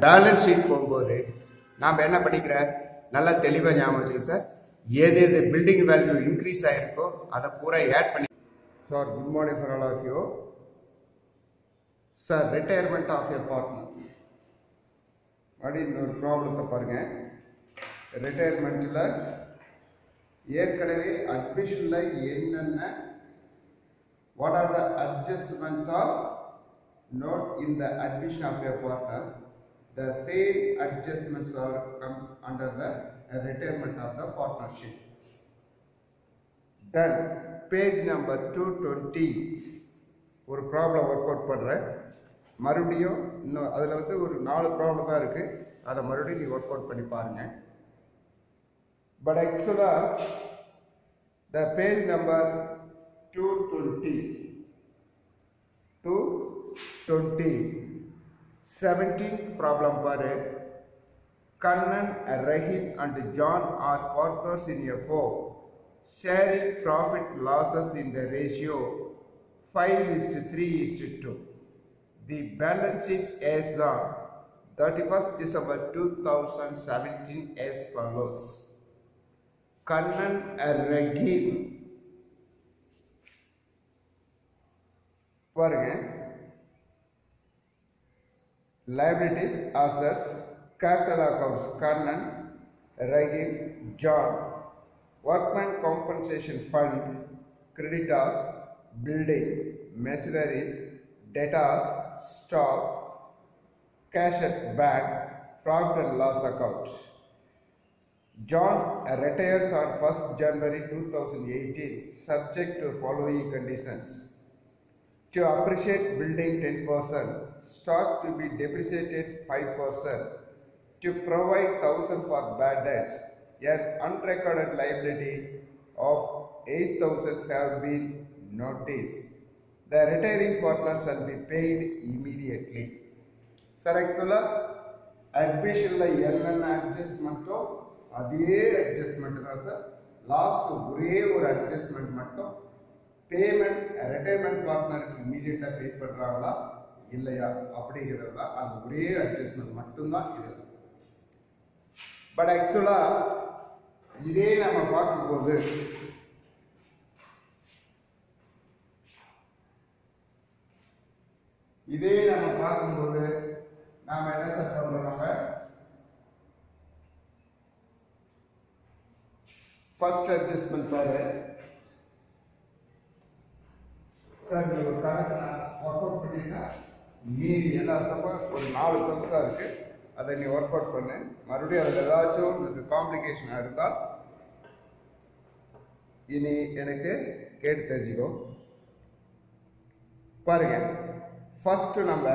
Balance sheet போகும்போது நாம் என்ன படிக்கிற நல்லா தெளிவாக ஞாபகம் வச்சுக்கோங்க சார். எது பில்டிங் வேல்யூ இன்க்ரீஸ் ஆகிருக்கோ அதை பூரா ஆட் பண்ணி. Sir good morning for all of you. Sir retirement of a partner அப்படின்னு ஒரு ப்ராப்ளத்தை பாருங்கள். ரிட்டையர்மெண்ட்டில் ஏற்கனவே அட்மிஷனில் என்னென்ன what are the adjustment of note in the admission of your partner, the same adjustments are come under the retirement of the partnership. Then page number 220 ஒரு problem work out பண்ணுறேன். மறுபடியும் இன்னும் அதில் வந்து ஒரு 4 ப்ராப்ளம் தான் இருக்குது. அதை மறுபடியும் நீங்கள் ஒர்க் அவுட் பண்ணி பாருங்கள். பட் ஆக்சுவலாக the page number 220 17th problem பாரு. Kannan, Rahim and John are partners in a firm, sharing profit losses in the ratio 5:3:2. The balance sheet as on 31st December 2017 as follows. Kannan, Rahim பாருங்க. liabilities, assets, capital accounts Kannan, Rahim, John. Workman compensation fund, creditors, building, machineries, debtors, stock, cash at bank, profit and loss account. John retires on 1st January 2018 subject to following conditions. To appreciate building 10%, stock to be depreciated 5%, to provide 1,000 for bad debts, an unrecorded liability of 8,000 have been noticed. The retiring partner shall be paid immediately. Sir, actually, admission la என்னென்ன அட்ஜஸ்ட்மெண்ட்டோ அதே adjustment தான் sir. Last ஒரே ஒரு adjustment மட்டும் payment retirement பார்ட்னருக்கு இமீடியட்டாக பே பண்ணுறாங்களா இல்லையா அப்படிங்கிறது தான். அது ஒரே அட்ஜஸ்ட்மெண்ட் மட்டும்தான் இது. பட் ஆக்சுவலாக இதே நம்ம பார்க்கும்போது நாம் என்ன சார் பண்ணுறோம்? ஃபர்ஸ்ட் அட்ஜஸ்ட்மெண்ட் பாரு சார். இந்த ஒரு கணக்கு நான் ஒர்க் அவுட் பண்ணிட்டா மீதி எல்லா சம்பா ஒரு 4 சம் தான் இருக்கு. அதை நீ ஒர்க் அவுட் பண்ணு. மறுபடியும் அதில் ஏதாச்சும் எனக்கு காம்ப்ளிகேஷனாக இருந்தால் இனி எனக்கு கேட்டு தெரிஞ்சுக்கோ. பாருங்க, ஃபர்ஸ்ட் நம்ம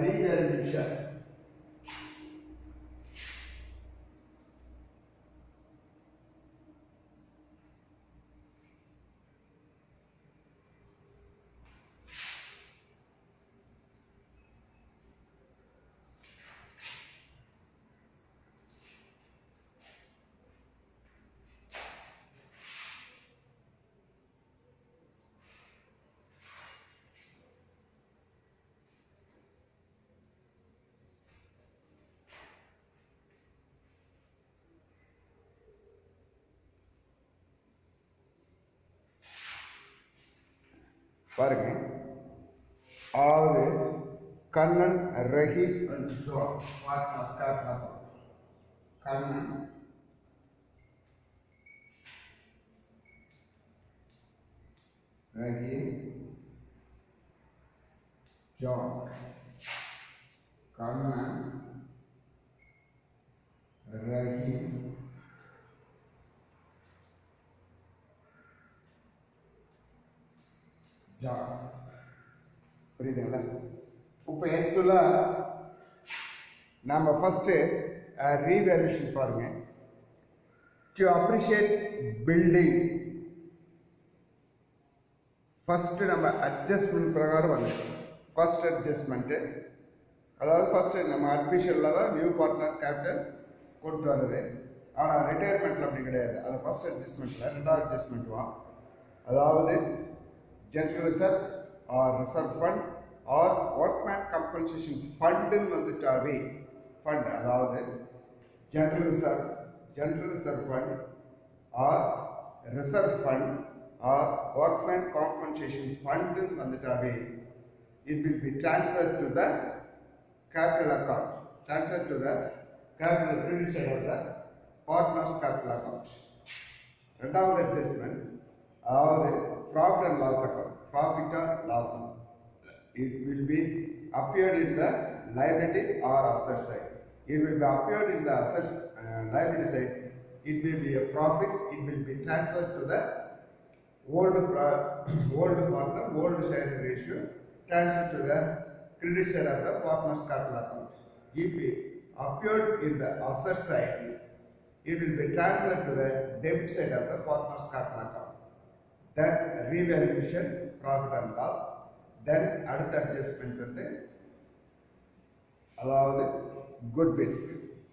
ரீவேல்யூஷன். பாருங்க, அதாவது Kannan, Rahim and John partners. Kannan, Rahim, John. Kannan, Rahim, புரியுதுங்களா? இப்போ ஆக்சுவலா நம்ம ஃபர்ஸ்ட் ரீவேல்யூஷன் பாருங்க. டு அப்ரிஷியேட் பில்டிங் ஃபர்ஸ்ட் நம்ம அட்ஜஸ்ட்மெண்ட் பிரகாரம் வந்து ஃபர்ஸ்ட் அட்ஜஸ்ட்மெண்ட்டு, அதாவது ஃபர்ஸ்ட் நம்ம அட்மிஷனில் தான் நியூ பார்ட்னர் கேபிட்டல் கொண்டு வருது. ஆனால் ரிட்டையர்மெண்ட்டில் அப்படி கிடையாது. அது ஃபர்ஸ்ட் அட்ஜஸ்ட்மெண்ட்டில் 2வது அட்ஜஸ்ட்மெண்ட் வா. அதாவது general reserve or reserve fund or workman compensation fund வந்துட்டாவே fund அதாவது general reserve fund or reserve fund or workman compensation fund வந்துட்டாவே it will be transferred to the capital account, transferred to the capital credit side of the partner's capital account. ரெண்டாவது adjustment அதாவது profit and loss account, profit or loss, it will be appeared in the liability or asset side. It will be appeared in the asset liability side. It will be a profit. It will be transferred to the old partner, old share ratio, transferred to the credit side of the partner's capital account. If it appeared in the asset side, it will be transferred to the debit side of the partner's capital account. Then revaluation, profit and loss. Then அடுத்த adjustment வந்து அதாவது goodwill.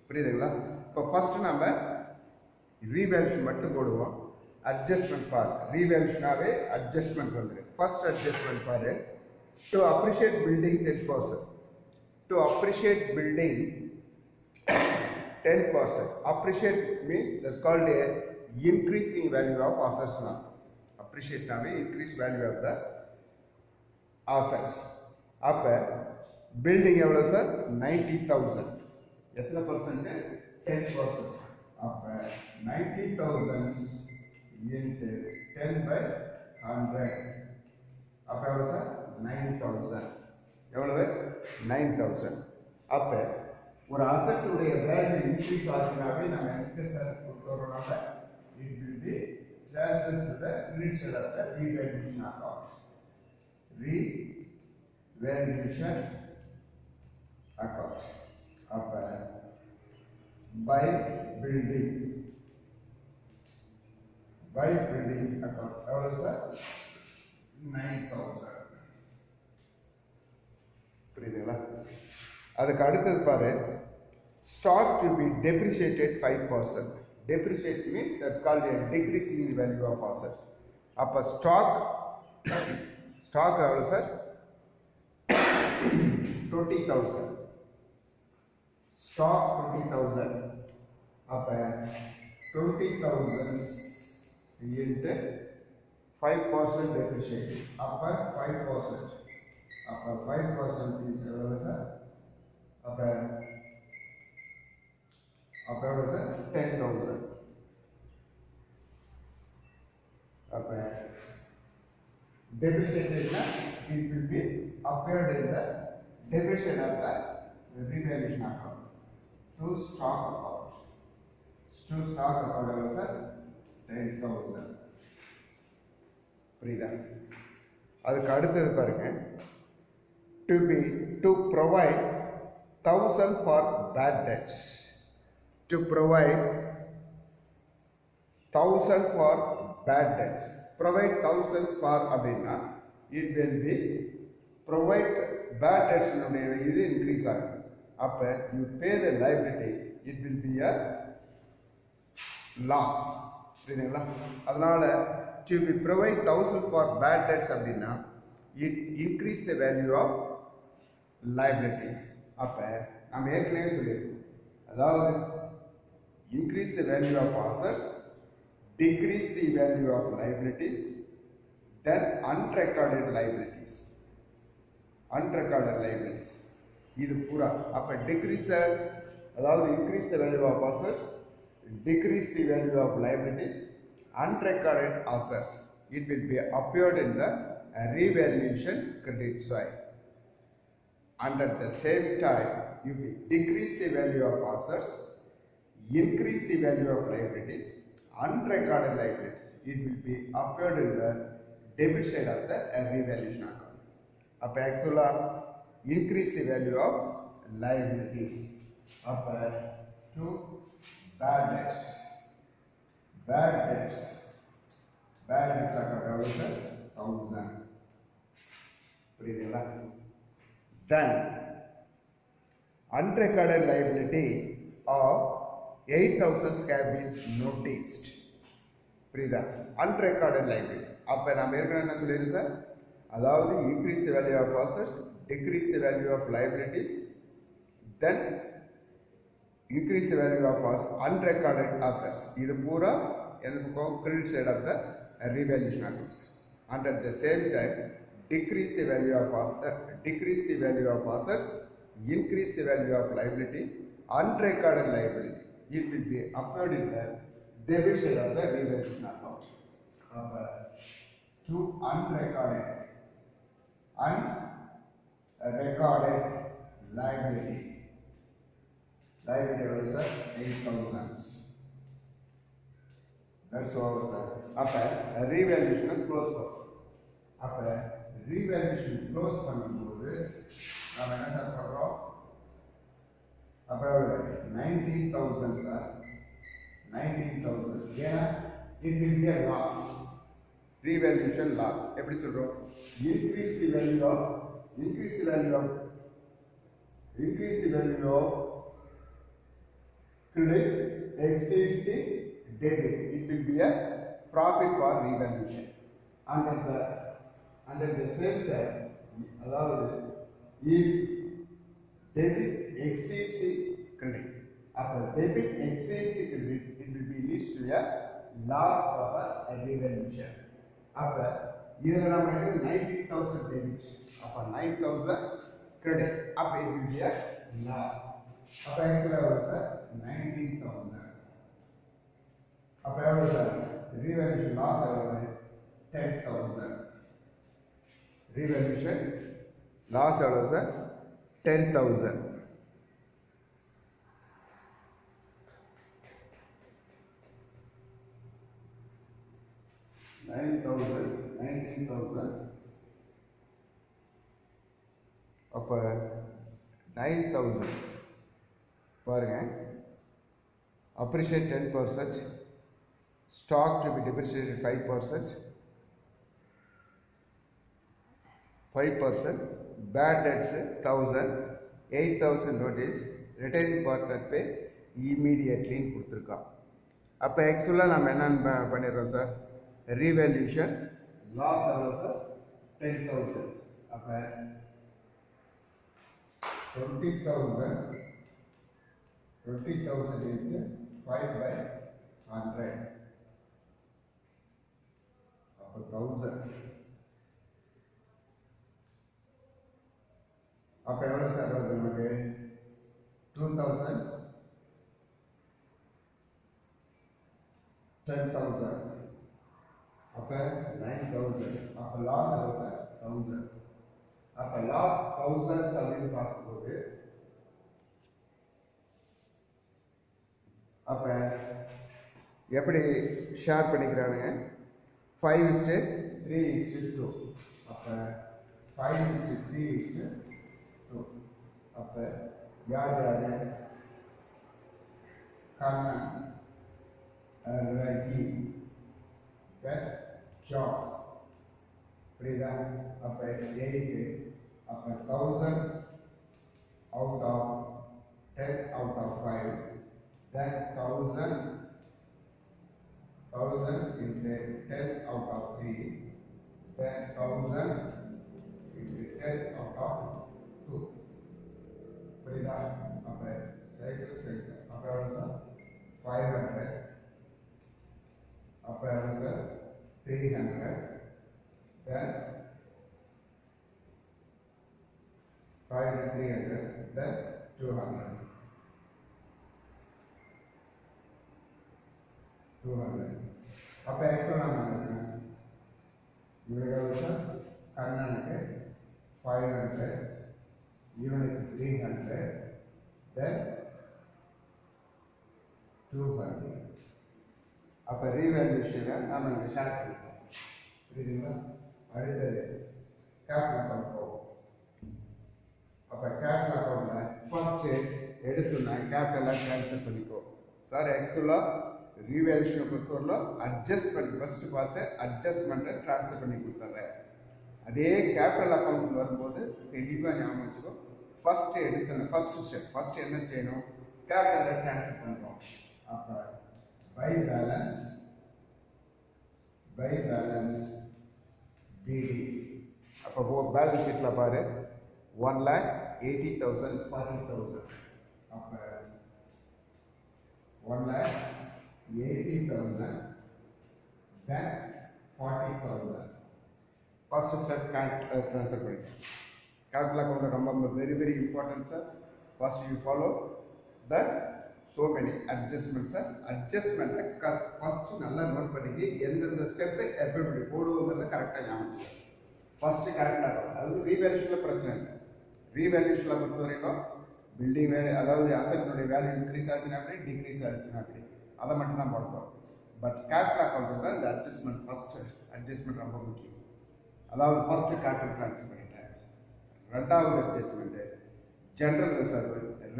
புரியுதுங்களா? இப்போ first நம்ம revaluation மட்டும் போடுவோம். Adjustment பாரு, ரீவேல்யூஷனாவே adjustment வந்துரு. ஃபர்ஸ்ட் அட்ஜஸ்ட்மெண்ட் பாரு, to appreciate building 10%. To appreciate building 10%. Appreciate means that's called a increasing value of assets now. Appreciate now increase value of the assets. அப்ப building எவ்வளவு சார்? 90,000. எத்தனை percent? 10%. அப்ப 90,000 into 10 by 100. அப்ப எவ்வளவு sir? 9,000. எவ்வளவு? 9,000. அப்ப ஒரு அசெட் உடைய வேல்யூ இன்க்ரீஸ் ஆச்சுனாவே நம்ம எங்க sir கொடுக்கறோம்னால it will be transferred to the credit side of the revaluation account. Revaluation account. அப்ப by building account எவ்வளவு சார்? 9,000. புரியுதுங்களா? அதுக்கு அடுத்தது பாரு, stock to be depreciated 5%. Depreciate means that's called a decreasing in value of assets. அப்ப stock எவ்வளவு sir? 20,000. Stock 20,000. அப்ப 20,000 into 5% depreciated. அப்ப 5%. அப்ப 5% means எவ்வளவு சார்? அப்ப எவ்வளவு சார்? 10,000. அப்ப depreciated na it will be appeared in the debit side of the revaluation account to stock account. To stock account எவ்வளவு சார்? 10,000. புரியுதா? அதுக்கு அடுத்தது பாருங்க, to provide 1,000 for bad debts. To provide 1,000 for bad debts. Provide 1,000 for அப்படின்னா it will be provide bad debts இது increase ஆகும். அப்ப you pay the liability, it will be a loss. புரியுதுங்களா? அதனால to be provide 1,000 for bad debts அப்படின்னா it increase the value of liabilities. அப்ப நம்ம ஏற்கனவே சொல்லியிருக்கோம், அதாவது increase the value of assets, decrease the value of liabilities, then unrecorded liabilities. இது பூரா அப்ப decrease அதாவது increase the value of assets, decrease the value of liabilities, unrecorded assets, it will be appeared in the revaluation credit side. And at the same time you will decrease the value of assets, increase the value of liabilities, unrecorded liabilities, it will be appeared in the debit side of the revaluation account. Up actually increase the value of liabilities. Up to bad debts account 1,000. புரியுதுங்களா? Then unrecorded liability of 8,000 have been noticed. புரியுதா? unrecorded liability. அப்ப நாம ஏற்கனவே என்ன சொல்லியிருக்கோம் sir? அதாவது increase the value of assets, decrease the value of liabilities, then increase the value of unrecorded assets. இது பூரா எதுக்கும் credit side of the revaluation account. And at the same time, decrease the value of assets, increase the value of liability, unrecorded liability. It will be appeared in the debit side of the revaluation account. To unrecorded liability. Liability was 8,000. That's all, sir. After revaluation close. After revaluation close பண்ணும்போது நாம என்ன sir பண்றோம்? அப்ப 19,000 sir. 19,000. ஏன்னா it will be a loss. Revaluation loss. எப்படி சொல்றோம்? Increase the value of credit exceeds the debit. It will be a profit for revaluation. Under the same time, அதாவது if debit exceeds the credit, after debit exceeds the credit, it will be leads to a loss for a revaluation. After இதில் நம்ம 19,000 debit, அப்போ 9,000 credit, அப்போ it will be a loss. அப்போ actually எவ்வளோ sir? 19,000. அப்போ எவ்வளோ sir? revaluation loss எவ்வளோ? 10,000. revaluation loss எவ்வளோ சார்? 10,000. அப்போ 9,000 பாருங்க. appreciate 10%, stock to be depreciated 5%, bad debts 1,000, 8,000 notice, retaining partner pay immediately கொடுத்துருக்கான். அப்போ ஆக்சுவலாக நம்ம என்ன பண்ணிடுறோம் சார்? revaluation loss எவ்வளோ சார்? 10,000. அப்போ 20,000 into 5/100. அப்போ 1,000. அப்போ எவ்வளோ சார் வருது நமக்கு? 2,000, 10,000. அப்போ 9,000. அப்போ லாஸ் எவ்வளோ சார்? 1,000. அப்போ லாஸ் 1,000 அப்படின்னு பார்க்கும்போது அப்போ எப்படி ஷேர் பண்ணிக்கிறானுங்க? 5:3:2. அப்போ 5:3:2. அப்போ யார் யார்? கண்ணன், ரகி, ஜாப், புரியுதா? அப்போ 8. அப்போ 1,000 out of 10 out of 5. Then 1,000 into 10 out of 3. Then 1,000 into 10 out of 2. புரியுதா? அப்போ சைக்கிள் அப்போ எவ்வளோ சார்? 500. அப்போ எவ்வளோ சார்? 300. Then 5 into 300. Then 200. 200. அப்போ ஆக்சுவலாக நம்ம இவனுக்கு எவ்வளோ சார்? கண்ணனுக்கு 500, இவனுக்கு 300, then 200. அப்போ ரீவேல்யூஷனை நம்ம இங்கே ஷேர் பண்ணிப்போம். புரியுதுங்களா? அடுத்தது கேபிட்டல் அக்கௌண்ட் போகும். அப்போ கேபிட்டல் அக்கௌண்ட்டில் ஃபஸ்ட்டு எடுத்துன்னா கேபிட்டலாக ட்ரான்ஸ்ஃபர் பண்ணிக்கோ சார். ஆக்சுவலாக ரீவேல்யூஷனை பொறுத்தவரையில் அட்ஜஸ்ட்மெண்ட் ஃபஸ்ட்டு பார்த்து அட்ஜஸ்ட்மெண்ட்டை ட்ரான்ஸ்ஃபர் பண்ணி கொடுத்துட்றேன். அதே கேபிட்டல் அக்கௌண்ட் வரும்போது தெளிவாக ஞாபகம் வச்சுக்கோ. ஃபஸ்ட்டு எடுக்கணும். ஃபஸ்ட்டு ஸ்டெப் ஃபஸ்ட்டு என்ன செய்யணும்? கேபிட்டலை ட்ரான்ஸ்ஃபர் பண்ணுறோம். அப்போ பை பேலன்ஸ் BD அப்போ பேலன்ஸ் ஷீட்டில் பாரு 1,80,000 40,000. அப்போ 1,80,000 then 40,000. First step transfer பண்ணிக்கலாம். Capital account ரொம்ப very very important sir. First you follow the so many adjustments sir. Adjustment first நல்லா நோட் பண்ணிக்கி எந்தெந்த ஸ்டெப் எப்படி போடுவோங்கிறத கரெக்டாக ஞாபகம். ஃபர்ஸ்ட் கரெக்டாக இருக்கும். அது ரீவேல்யூஷனில் பிரச்சனை இல்லை. ரீவேல்யூஷனில் பொறுத்தவரைக்கும் பில்டிங் வேல்யூ அதாவது அசெட்னுடைய வேல்யூ இன்க்ரீஸ் ஆச்சுன்னா அப்படி டிக்ரீஸ் ஆச்சுன்னா அப்படி அதை மட்டும் தான் பார்ப்போம். பட் கேபிட்டல் அக்கௌண்ட் தான் இந்த அட்ஜஸ்ட்மெண்ட் ஃபர்ஸ்ட் அட்ஜஸ்ட்மெண்ட் ரொம்ப முக்கியம். அதாவது ஃபர்ஸ்ட் கேபிட்டல் ட்ரான்ஸ்ஃபர் பண்ணிட்டேன். ரெண்டாவது adjustment general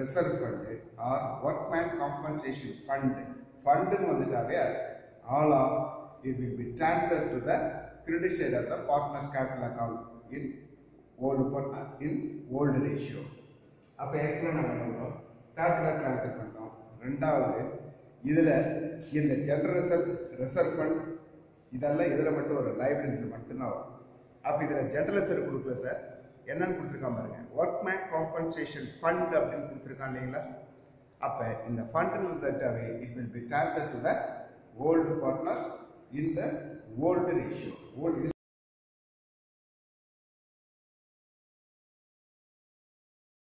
reserve fund or workman compensation fund. ஃபண்டுன்னு வந்துட்டாவே all of it will be transfer to the credit side of the partner's capital account in old ratio. அப்போ explain பண்ணுறோம் capital transfer பண்ணுறோம். ரெண்டாவது இதில் இந்த ஜெனரல் ரிசர்வ் ஃபண்ட் இதெல்லாம் இதில் மட்டும் ஒரு லைபிலிட்டி மட்டும்தான் வரும். அப்போ இதில் ஜெனரல் ரிசர்வ் கொடுப்பேன் சார் என்னன்னு கொடுத்துருக்கான் பாருங்க, ஒர்க்மேன் காம்பன்சேஷன் ஃபண்ட் அப்படின்னு கொடுத்துருக்கான் இல்லைங்களா. அப்போ இந்த ஃபண்டுன்னு வந்துட்டாவே it will be transfer to the old partners in the old ratio. Old